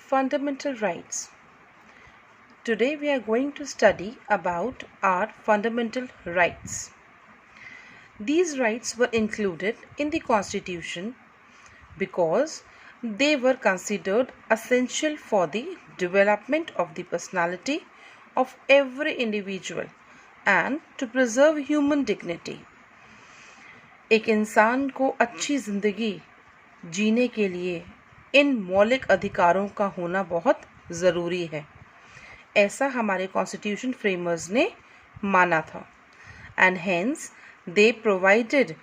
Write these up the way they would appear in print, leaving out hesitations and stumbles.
Fundamental rights. Today we are going to study about our fundamental rights. These rights were included in the Constitution because they were considered essential for the development of the personality of every individual and to preserve human dignity. एक इंसान को अच्छी ज़िंदगी जीने के लिए इन मौलिक अधिकारों का होना बहुत ज़रूरी है, ऐसा हमारे कॉन्स्टिट्यूशन फ्रेमर्स ने माना था. And hence they provided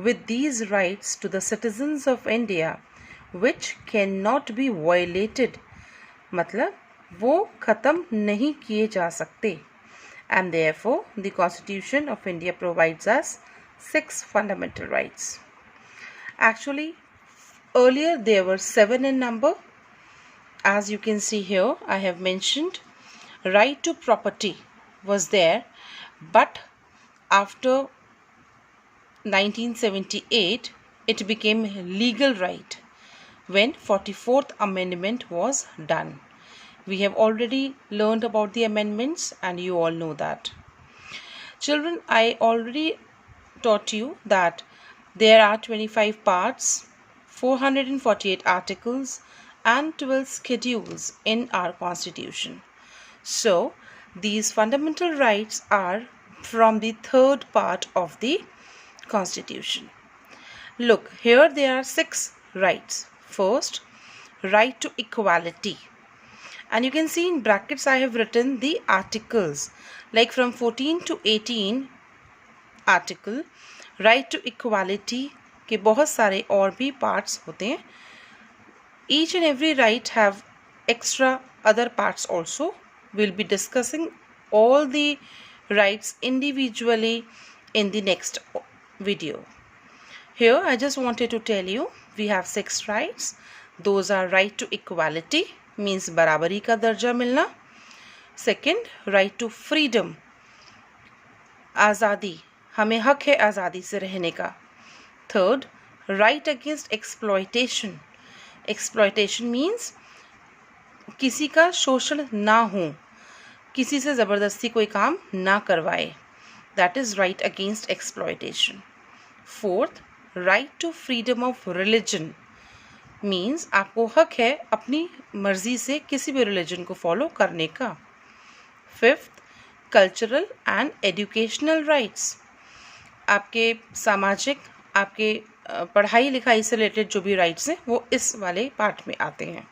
with these rights to the citizens of India which cannot be violated, मतलब वो ख़त्म नहीं किए जा सकते. And therefore the Constitution of India provides us 6 fundamental rights. Actually earlier there were 7 in number. As you can see here, I have mentioned right to property was there, but after 1978 it became legal right when 44th amendment was done. We have already learned about the amendments and you all know that. Children, I already taught you that there are 25 parts, 448 articles and 12 schedules in our constitution. So these fundamental rights are from the third part of the Constitution. Look, here there are 6 rights. First, right to equality. And you can see in brackets I have written the articles. Like from 14 to 18 article, right to equality के बहुत सारे और भी parts होते हैं. Each and every right have extra other parts also. We'll be discussing all the rights individually in the next video. Here I just wanted to tell you we have 6 rights. Those are right to equality, means बराबरी का दर्जा मिलना. Second, right to freedom, आज़ादी, हमें हक है आज़ादी से रहने का. Third, right against exploitation. Exploitation means किसी का शोषण ना हो, किसी से ज़बरदस्ती कोई काम ना करवाए. That is right against exploitation. Fourth, right to freedom of religion means आपको हक है अपनी मर्जी से किसी भी रिलीजन को फॉलो करने का. Fifth, cultural and educational rights, आपके सामाजिक, आपके पढ़ाई लिखाई से रिलेटेड जो भी राइट्स हैं वो इस वाले पार्ट में आते हैं.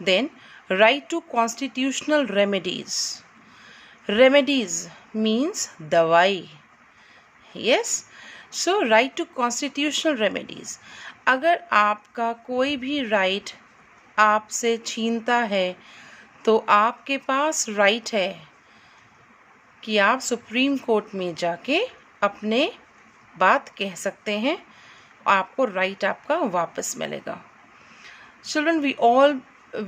Then right to constitutional remedies. Remedies means दवाई. Yes, so right to constitutional remedies. अगर आपका कोई भी राइट आपसे छीनता है तो आपके पास राइट है कि आप सुप्रीम कोर्ट में जाके अपने बात कह सकते हैं, आपको राइट आपका वापस मिलेगा. Children,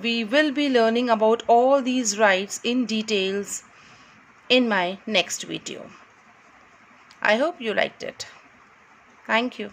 we will be learning about all these rights in details in my next video. I hope you liked it. Thank you.